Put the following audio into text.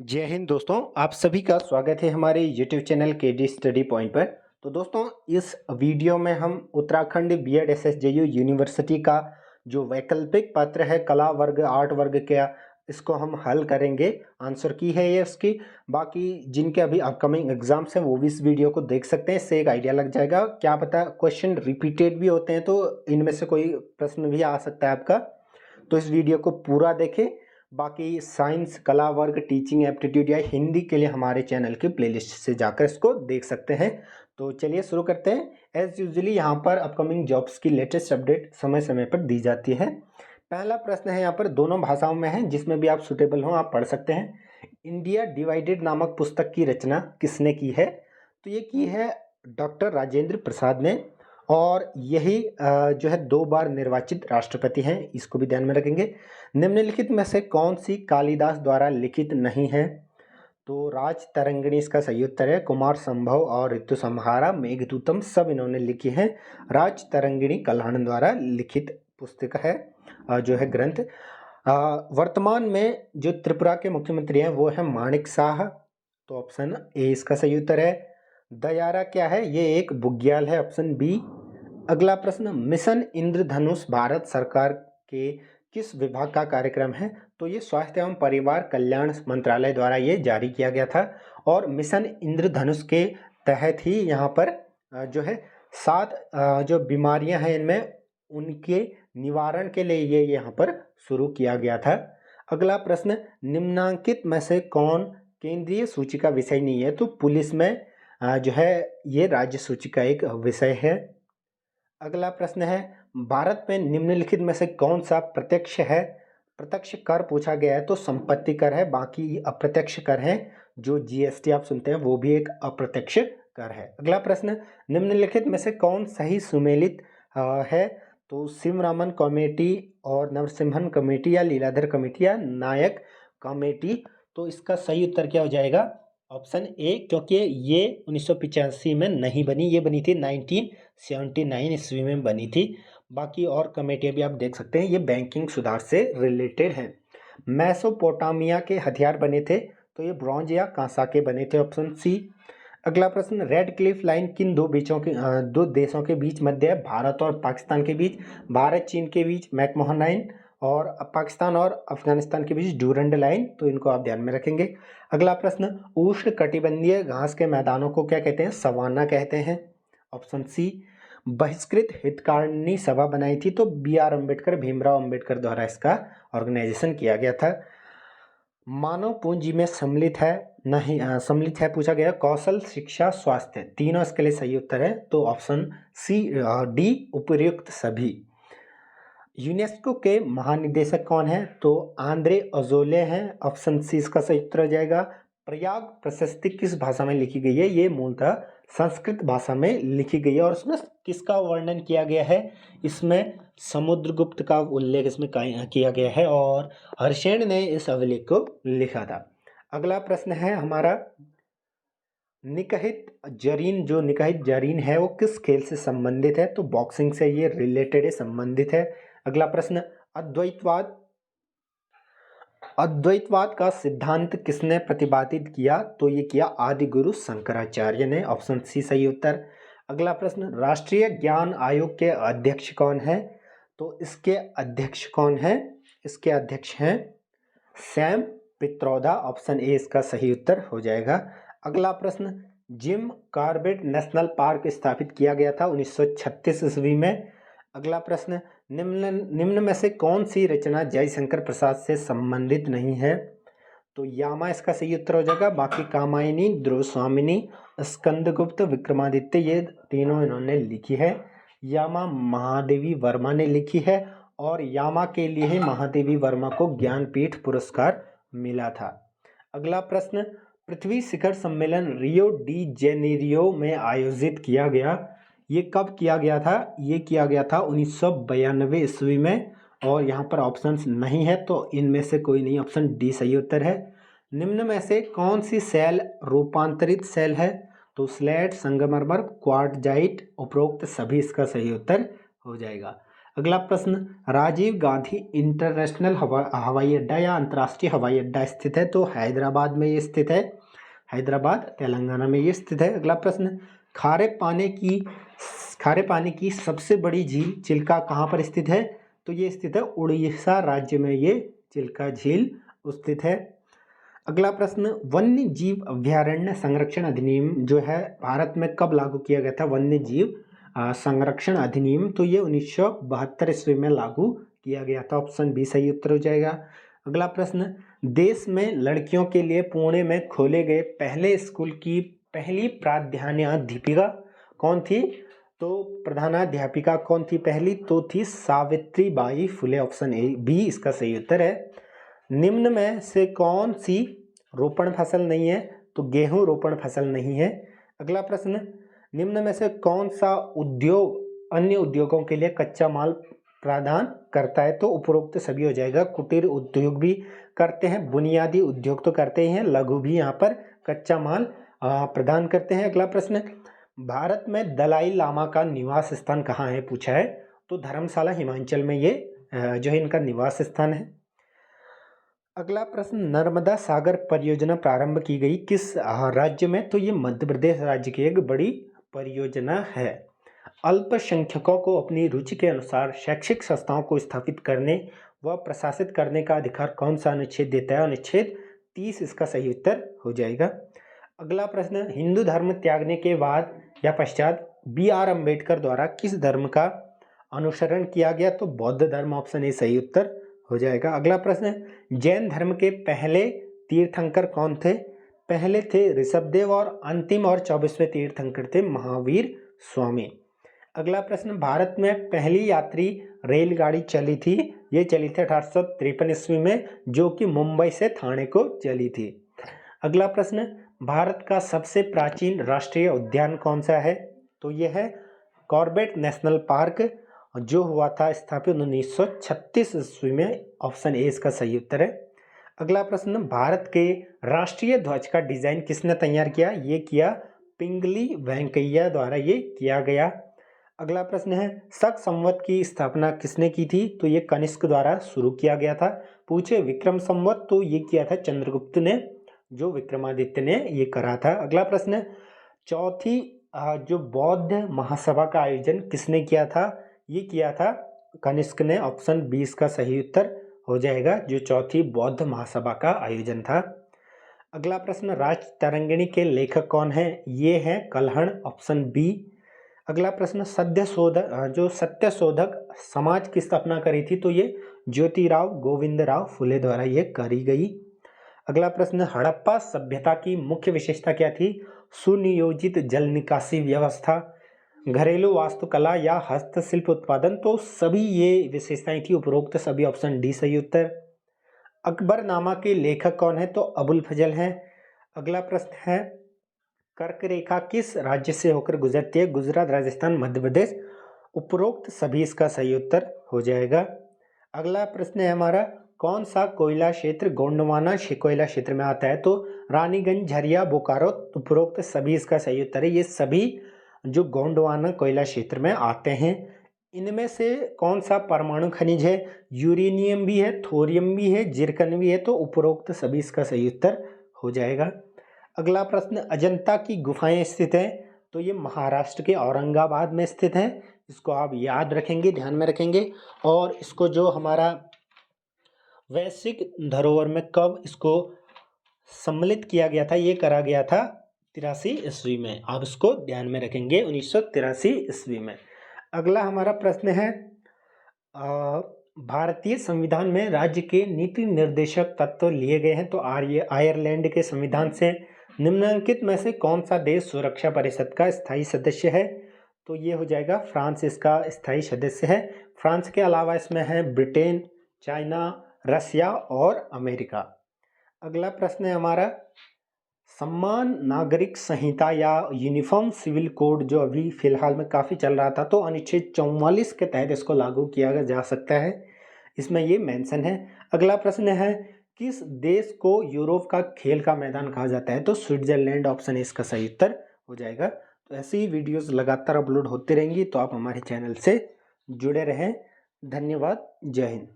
जय हिंद दोस्तों, आप सभी का स्वागत है हमारे YouTube channel KD study point पर। तो दोस्तों, इस वीडियो में हम उत्तराखंड बीएड एसएसजेयू यूनिवर्सिटी का जो वैकल्पिक पत्र है कला वर्ग आर्ट वर्ग का, इसको हम हल करेंगे। आंसर की है ये उसकी। बाकी जिनके अभी अपकमिंग एग्जाम्स हैं वो भी इस वीडियो को देख सकते हैं, इससे एक आइडिया लग जाएगा। क्या पता क्वेश्चन रिपीटेड भी होते हैं तो इनमें से कोई प्रश्न भी आ सकता है आपका। तो इस वीडियो को पूरा देखें। बाकी साइंस, कला वर्ग, टीचिंग एप्टीट्यूड या हिंदी के लिए हमारे चैनल की प्लेलिस्ट से जाकर इसको देख सकते हैं। तो चलिए शुरू करते हैं। एज यूजुअली यहाँ पर अपकमिंग जॉब्स की लेटेस्ट अपडेट समय समय पर दी जाती है। पहला प्रश्न है यहाँ पर, दोनों भाषाओं में है, जिसमें भी आप सुटेबल हो आप पढ़ सकते हैं। इंडिया डिवाइडेड नामक पुस्तक की रचना किसने की है? तो ये की है डॉक्टर राजेंद्र प्रसाद ने, और यही जो है 2 बार निर्वाचित राष्ट्रपति हैं, इसको भी ध्यान में रखेंगे। निम्नलिखित में से कौन सी कालिदास द्वारा लिखित नहीं है? तो राज तरंगिणी इसका सही उत्तर है। कुमार संभव और ऋतु संहारा, मेघदूतम सब इन्होंने लिखी हैं। राज तरंगिणी कल्हण द्वारा लिखित पुस्तक है, जो है ग्रंथ। वर्तमान में जो त्रिपुरा के मुख्यमंत्री हैं वो है माणिक शाह, तो ऑप्शन ए इसका सही उत्तर है। दयारा क्या है? ये एक बुग्याल है, ऑप्शन बी। अगला प्रश्न, मिशन इंद्रधनुष भारत सरकार के किस विभाग का कार्यक्रम है? तो ये स्वास्थ्य एवं परिवार कल्याण मंत्रालय द्वारा ये जारी किया गया था, और मिशन इंद्रधनुष के तहत ही यहाँ पर जो है 7 जो बीमारियां हैं इनमें उनके निवारण के लिए ये यहाँ पर शुरू किया गया था। अगला प्रश्न, निम्नांकित में से कौन केंद्रीय सूची का विषय नहीं है? तो पुलिस में जो है ये राज्य सूची का एक विषय है। अगला प्रश्न है, भारत में निम्नलिखित में से कौन सा प्रत्यक्ष है? प्रत्यक्ष कर पूछा गया है तो संपत्ति कर है, बाकी अप्रत्यक्ष कर हैं। जो जीएसटी आप सुनते हैं वो भी एक अप्रत्यक्ष कर है। अगला प्रश्न, निम्नलिखित में से कौन सही सुमेलित है? तो शिवरामन कमेटी और नरसिम्हन कमेटी या लीलाधर कमेटी या नायक कमेटी। तो इसका सही उत्तर क्या हो जाएगा? ऑप्शन ए, क्योंकि ये 1985 में नहीं बनी, ये बनी थी 1979 ईस्वी में बनी थी। बाकी और कमेटियाँ भी आप देख सकते हैं, ये बैंकिंग सुधार से रिलेटेड हैं। मेसोपोटामिया के हथियार बने थे, तो ये ब्रॉन्ज या कांसा के बने थे, ऑप्शन सी। अगला प्रश्न, रेड क्लिफ लाइन किन दो देशों के बीच मध्य है? भारत और पाकिस्तान के बीच, भारत चीन के बीच मैकमोहन लाइन, और पाकिस्तान और अफगानिस्तान के बीच डूरंड लाइन। तो इनको आप ध्यान में रखेंगे। अगला प्रश्न, उष्ण कटिबंधीय घास के मैदानों को क्या कहते हैं? सवाना कहते हैं, ऑप्शन सी। बहिष्कृत हितकारिणी सभा बनाई थी, तो BR अम्बेडकर, भीमराव अम्बेडकर द्वारा इसका ऑर्गेनाइजेशन किया गया था। मानव पूंजी में सम्मिलित है नहीं, सम्मिलित है पूछा गया, कौशल, शिक्षा, स्वास्थ्य, तीनों इसके लिए सही उत्तर है, तो ऑप्शन सी डी उपर्युक्त सभी। यूनेस्को के महानिदेशक कौन है? तो आंद्रे अजोले हैं, ऑप्शन सी इसका सही उत्तर हो जाएगा। प्रयाग प्रशस्ति किस भाषा में लिखी गई है? ये मूलतः संस्कृत भाषा में लिखी गई है, और इसमें किसका वर्णन किया गया है? इसमें समुद्रगुप्त का उल्लेख इसमें किया गया है, और हर्षेण ने इस अभिलेख को लिखा था। अगला प्रश्न है हमारा, निकहित जरीन, जो निकहित जरीन है वो किस खेल से संबंधित है? तो बॉक्सिंग से ये रिलेटेड है, संबंधित है। अगला प्रश्न, अद्वैतवाद अद्वैतवाद का सिद्धांत किसने प्रतिपादित किया? तो ये किया आदि गुरु शंकराचार्य ने, ऑप्शन सी सही उत्तर। अगला प्रश्न, राष्ट्रीय ज्ञान आयोग के अध्यक्ष कौन है? तो इसके अध्यक्ष कौन है? इसके अध्यक्ष हैं सैम पित्रोदा, ऑप्शन ए इसका सही उत्तर हो जाएगा। अगला प्रश्न, जिम कॉर्बेट नेशनल पार्क स्थापित किया गया था 1936 ईस्वी में। अगला प्रश्न, निम्न में से कौन सी रचना जयशंकर प्रसाद से संबंधित नहीं है? तो यामा इसका सही उत्तर हो जाएगा। बाकी कामायनी, ध्रुवस्वामिनी, स्कंदगुप्त, विक्रमादित्य, ये तीनों इन्होंने लिखी है। यामा महादेवी वर्मा ने लिखी है, और यामा के लिए ही महादेवी वर्मा को ज्ञानपीठ पुरस्कार मिला था। अगला प्रश्न, पृथ्वी शिखर सम्मेलन रियो डी जेनेरियो में आयोजित किया गया, ये कब किया गया था? ये किया गया था 1992 ईस्वी में, और यहाँ पर ऑप्शंस नहीं है, तो इनमें से कोई नहीं, ऑप्शन डी सही उत्तर है। निम्न में से कौन सी सेल रूपांतरित सेल है? तो स्लेट, संगमरमर, क्वार्टजाइट, उपरोक्त सभी इसका सही उत्तर हो जाएगा। अगला प्रश्न, राजीव गांधी इंटरनेशनल हवाई अड्डा या अंतर्राष्ट्रीय हवाई अड्डा स्थित है? तो हैदराबाद में ये स्थित है, हैदराबाद तेलंगाना में ये स्थित है। अगला प्रश्न, खारे पानी की सबसे बड़ी झील चिल्का कहाँ पर स्थित है? तो ये स्थित है उड़ीसा राज्य में, ये चिल्का झील स्थित है। अगला प्रश्न, वन्य जीव अभयारण्य संरक्षण अधिनियम जो है भारत में कब लागू किया गया था? वन्य जीव संरक्षण अधिनियम, तो ये 1972 ईस्वी में लागू किया गया था। ऑप्शन बी सही उत्तर हो जाएगा। अगला प्रश्न, देश में लड़कियों के लिए पुणे में खोले गए पहले स्कूल की पहली प्रधानाध्यापिका कौन थी? तो प्रधानाध्यापिका कौन थी पहली? तो थी Savitri Bai Phule. Option A B इसका सही उत्तर है। निम्न में से कौन सी रोपण फसल नहीं है? तो गेहूं रोपण फसल नहीं है। अगला प्रश्न, निम्न में से कौन सा उद्योग अन्य उद्योगों के लिए कच्चा माल प्रदान करता है? तो उपरोक्त सभी हो जाएगा। कुटीर उद्योग भी करते हैं, बुनियादी उद्योग तो करते ही हैं, लघु भी यहाँ पर कच्चा माल प्रदान करते हैं। अगला प्रश्न, भारत में दलाई लामा का निवास स्थान कहाँ है? पूछा है। तो धर्मशाला हिमाचल में ये जो है इनका निवास स्थान है। अगला प्रश्न, नर्मदा सागर परियोजना प्रारंभ की गई किस राज्य में? तो ये मध्य प्रदेश राज्य की एक बड़ी परियोजना है। अल्पसंख्यकों को अपनी रुचि के अनुसार शैक्षिक संस्थाओं को स्थापित करने व प्रशासित करने का अधिकार कौन सा अनुच्छेद देता है? अनुच्छेद 30 इसका सही उत्तर हो जाएगा। अगला प्रश्न, हिंदू धर्म त्यागने के बाद या पश्चात BR अम्बेडकर द्वारा किस धर्म का अनुसरण किया गया? तो बौद्ध धर्म। ऑप्शन ए सही उत्तर हो जाएगा। अगला प्रश्न, जैन धर्म के पहले तीर्थंकर कौन थे? पहले थे ऋषभदेव और अंतिम और 24वें तीर्थंकर थे महावीर स्वामी। अगला प्रश्न, भारत में पहली यात्री रेलगाड़ी चली थी, ये चली थी 1853 ईस्वी में, जो कि मुंबई से थाने को चली थी। अगला प्रश्न, भारत का सबसे प्राचीन राष्ट्रीय उद्यान कौन सा है? तो यह है कॉर्बेट नेशनल पार्क, जो हुआ था स्थापित 1936 ईस्वी में। ऑप्शन ए इसका सही उत्तर है। अगला प्रश्न, भारत के राष्ट्रीय ध्वज का डिजाइन किसने तैयार किया? ये किया पिंगली वेंकैया द्वारा ये किया गया। अगला प्रश्न है, शक संवत की स्थापना किसने की थी? तो ये कनिष्क द्वारा शुरू किया गया था। पूछे विक्रम संवत, तो ये किया था चंद्रगुप्त ने, जो विक्रमादित्य ने ये करा था। अगला प्रश्न, चौथी जो बौद्ध महासभा का आयोजन किसने किया था? ये किया था कनिष्क ने। ऑप्शन 20 का सही उत्तर हो जाएगा, जो चौथी बौद्ध महासभा का आयोजन था। अगला प्रश्न, राज तरंगिणी के लेखक कौन है? ये हैं कल्हण। Option B. अगला प्रश्न, सत्य शोधक समाज की स्थापना करी थी? तो ये ज्योतिराव गोविंदराव फुले द्वारा ये करी गई। अगला प्रश्न, हड़प्पा सभ्यता की मुख्य विशेषता क्या थी? सुनियोजित जल निकासी व्यवस्था, घरेलू वास्तुकला या हस्तशिल्प उत्पादन, तो सभी ये विशेषताएं थी उपरोक्त सभी। ऑप्शन डी सही उत्तर। अकबरनामा के लेखक कौन है? तो अबुल फजल हैं। अगला प्रश्न है, कर्क रेखा किस राज्य से होकर गुजरती है? गुजरात, राजस्थान, मध्य प्रदेश। उपरोक्त सभी इसका सही उत्तर हो जाएगा। अगला प्रश्न है हमारा, कौन सा कोयला क्षेत्र गोंडवाना कोयला क्षेत्र में आता है? तो रानीगंज, झरिया, बोकारो। उपरोक्त सभी इसका सही उत्तर है। ये सभी जो गोंडवाना कोयला क्षेत्र में आते हैं। इनमें से कौन सा परमाणु खनिज है? यूरेनियम भी है, थोरियम भी है, जिरकन भी है। तो उपरोक्त सभी इसका सही उत्तर हो जाएगा। अगला प्रश्न, अजंता की गुफाएं स्थित हैं? तो ये महाराष्ट्र के औरंगाबाद में स्थित हैं। इसको आप याद रखेंगे, ध्यान में रखेंगे। और इसको जो हमारा वैश्विक धरोहर में कब इसको सम्मिलित किया गया था? ये करा गया था 83 ईस्वी में। आप इसको ध्यान में रखेंगे, 1983 ईस्वी में। अगला हमारा प्रश्न है, भारतीय संविधान में राज्य के नीति निर्देशक तत्व लिए गए हैं। तो आयरलैंड के संविधान से निम्नलिखित में से कौन सा देश सुरक्षा परिषद का स्थायी सदस्य है? तो ये हो जाएगा फ्रांस इसका स्थायी सदस्य है। फ्रांस के अलावा इसमें है ब्रिटेन, चाइना, रसिया और अमेरिका। अगला प्रश्न है हमारा, समान नागरिक संहिता या यूनिफॉर्म सिविल कोड जो अभी फिलहाल में काफ़ी चल रहा था, तो अनुच्छेद 44 के तहत इसको लागू किया जा सकता है, इसमें ये मेंशन है। अगला प्रश्न है, किस देश को यूरोप का खेल का मैदान कहा जाता है? तो स्विट्जरलैंड। ऑप्शन इसका सही उत्तर हो जाएगा। तो ऐसी ही वीडियोस लगातार अपलोड होती रहेंगी, तो आप हमारे चैनल से जुड़े रहें। धन्यवाद। जय हिंद।